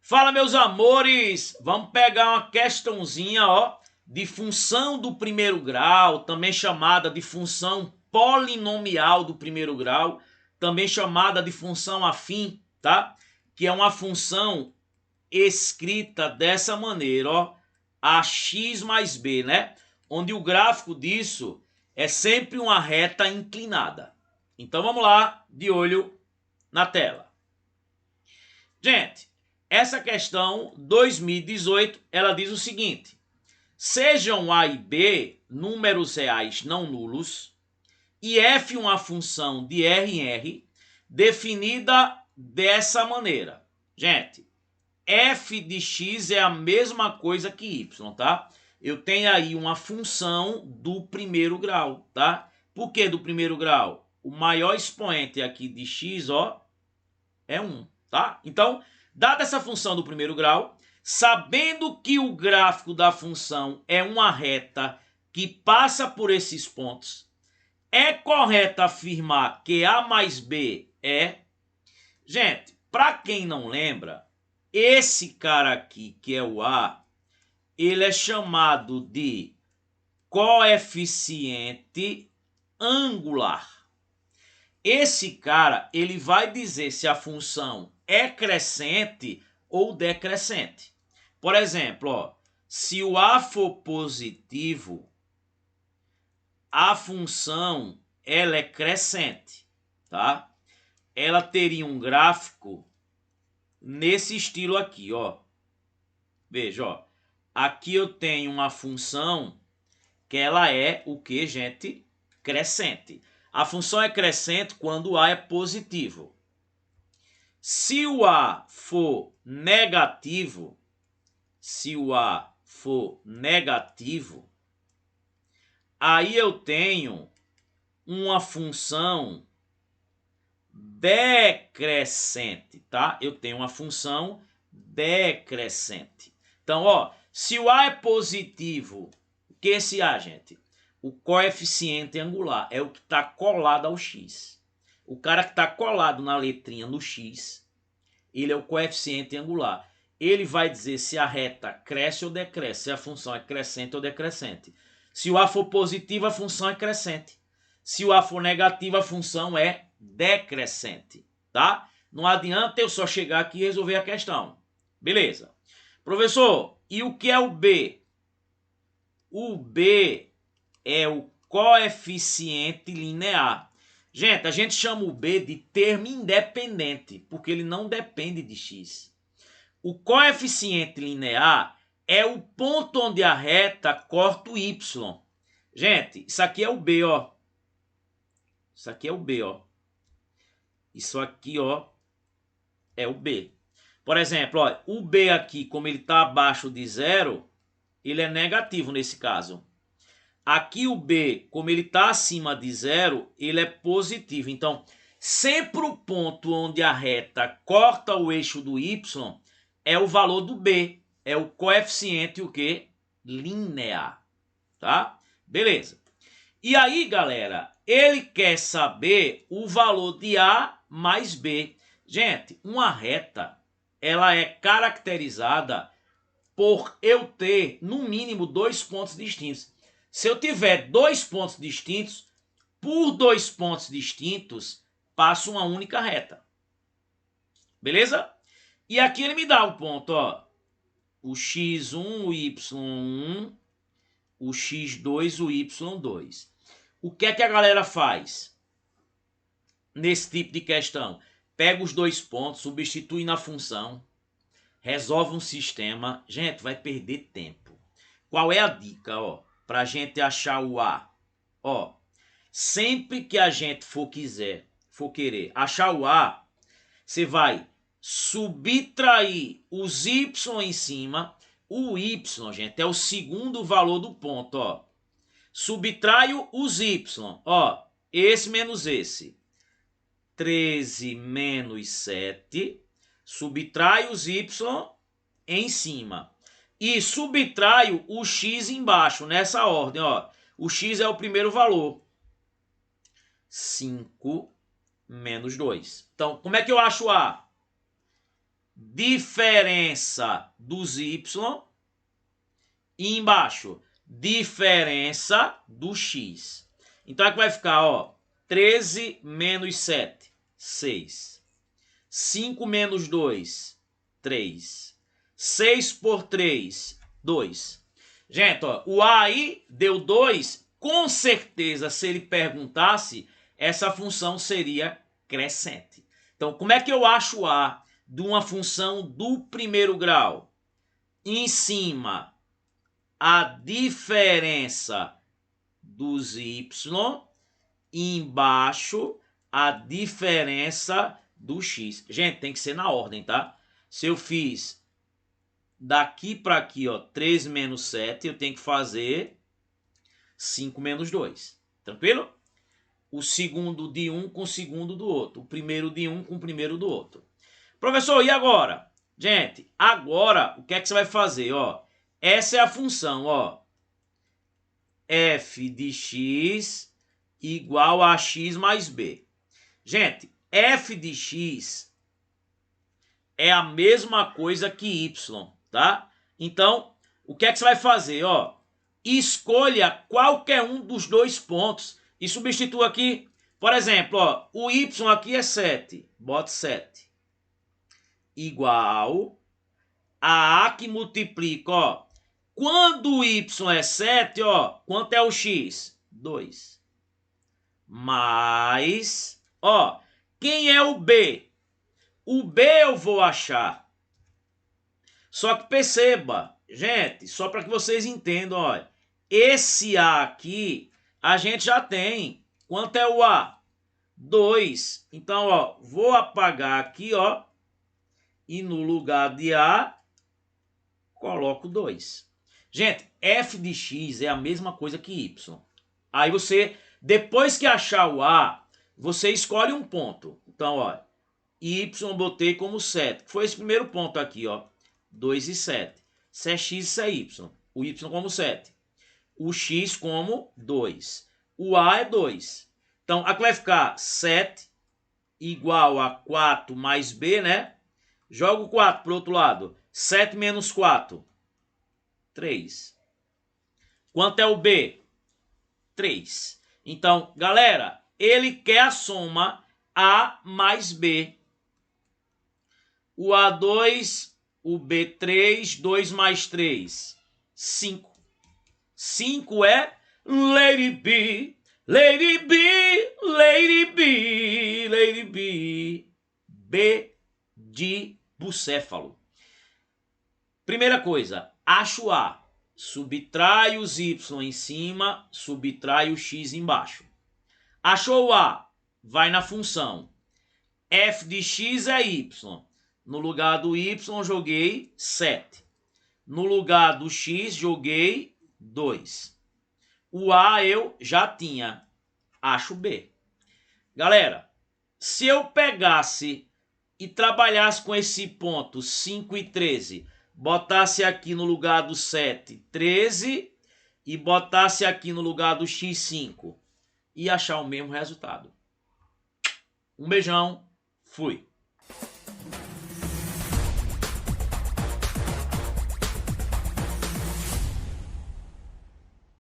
Fala, meus amores! Vamos pegar uma questãozinha, ó, de função do primeiro grau, também chamada de função polinomial do primeiro grau, também chamada de função afim, tá? Que é uma função escrita dessa maneira, ó, ax mais b, né? Onde o gráfico disso é sempre uma reta inclinada. Então vamos lá, de olho na tela. Gente, essa questão 2018, ela diz o seguinte: sejam A e B números reais não nulos e f uma função de R em R definida dessa maneira. Gente, f de x é a mesma coisa que y, tá? Eu tenho aí uma função do primeiro grau, tá? Por que do primeiro grau? O maior expoente aqui de x, ó, é 1, tá? Então, dada essa função do primeiro grau, sabendo que o gráfico da função é uma reta que passa por esses pontos, é correto afirmar que A mais B é... Gente, para quem não lembra, esse cara aqui, que é o A, ele é chamado de coeficiente angular. Esse cara, ele vai dizer se a função é crescente ou decrescente. Por exemplo, ó, se o A for positivo, a função ela é crescente, tá? Ela teria um gráfico nesse estilo aqui, ó. Veja, ó. Aqui eu tenho uma função que ela é o que, gente? Crescente. A função é crescente quando o A é positivo. Se o A for negativo, aí eu tenho uma função decrescente, tá? Eu tenho uma função decrescente. Então, ó, se o A é positivo, o que é esse A, gente? O coeficiente angular é o que está colado ao x. O cara que está colado na letrinha no x, ele é o coeficiente angular. Ele vai dizer se a reta cresce ou decresce, se a função é crescente ou decrescente. Se o A for positivo, a função é crescente. Se o A for negativo, a função é decrescente, tá? Não adianta eu só chegar aqui e resolver a questão. Beleza. Professor, e o que é o B? O B é o coeficiente linear. Gente, a gente chama o B de termo independente, porque ele não depende de x. O coeficiente linear é o ponto onde a reta corta o y. Gente, isso aqui é o B, ó. Isso aqui é o B, ó. Isso aqui, ó, é o B. Por exemplo, ó, o B aqui, como ele está abaixo de zero, ele é negativo nesse caso. Aqui o B, como ele está acima de zero, ele é positivo. Então, sempre o ponto onde a reta corta o eixo do y é o valor do B. É o coeficiente, o quê? Linear. Tá? Beleza. E aí, galera, ele quer saber o valor de A mais B. Gente, uma reta, ela é caracterizada por eu ter, no mínimo, dois pontos distintos. Se eu tiver dois pontos distintos, por dois pontos distintos, passo uma única reta. Beleza? E aqui ele me dá o ponto, ó. O x1, o y1, o x2, o y2. O que é que a galera faz nesse tipo de questão? Pega os dois pontos, substitui na função, resolve um sistema. Gente, vai perder tempo. Qual é a dica, ó? Para a gente achar o A. Ó, sempre que a gente for querer achar o A, você vai subtrair os y em cima. O y, gente, é o segundo valor do ponto, ó. Subtraio os y, ó, esse menos esse. 13 menos 7. Subtraio os y em cima. E subtraio o x embaixo, nessa ordem, ó. O x é o primeiro valor. 5 menos 2. Então, como é que eu acho A? diferença dos y e embaixo diferença do x. Então aqui vai ficar, ó, 13 menos 7, 6. 5 menos 2, 3. 6 por 3, 2. Gente, ó, o a aí deu 2. Com certeza, se ele perguntasse, essa função seria crescente. Então, como é que eu acho o a de uma função do primeiro grau? Em cima, a diferença dos y, e embaixo, a diferença do x. Gente, tem que ser na ordem, tá? Se eu fiz daqui para aqui, ó, 3 menos 7, eu tenho que fazer 5 menos 2. Tranquilo? O segundo de um com o segundo do outro. O primeiro de um com o primeiro do outro. Professor, e agora? Gente, agora, o que é que você vai fazer? Ó, essa é a função, ó. F de x igual a x mais b. Gente, f de x é a mesma coisa que y, tá? Então, o que é que você vai fazer? Ó, escolha qualquer um dos dois pontos e substitua aqui. Por exemplo, ó, o y aqui é 7. Bota 7. Igual a que multiplica, ó. Quando o y é 7, ó, quanto é o x? 2. Mais, ó, quem é o b? O b eu vou achar. Só que perceba, gente, só para que vocês entendam, ó, esse a aqui a gente já tem. Quanto é o a? 2. Então, ó, vou apagar aqui, ó, e no lugar de a, coloco 2. Gente, f de x é a mesma coisa que y. Aí você, depois que achar o a, você escolhe um ponto. Então, ó, y botei como 7. Foi esse primeiro ponto aqui, ó. 2 e 7. Se é x, isso é y. O y como 7. O x como 2. O a é 2. Então, aqui vai ficar 7 igual a 4 mais b, né? Joga o 4 para o outro lado. 7 menos 4. 3. Quanto é o b? 3. Então, galera, ele quer a soma a mais b. O A2, o B3, 2 mais 3, 5. 5 é Lady B, Lady B, Lady B, Lady B. B de bucéfalo. Primeira coisa, acho A. Subtrai os y em cima, subtrai o x embaixo. Achou A, vai na função. F de x é y. No lugar do y, joguei 7. No lugar do x, joguei 2. O a eu já tinha. Acho b. Galera, se eu pegasse e trabalhasse com esse ponto 5 e 13, botasse aqui no lugar do 7, 13, e botasse aqui no lugar do x, 5, ia achar o mesmo resultado. Um beijão, fui.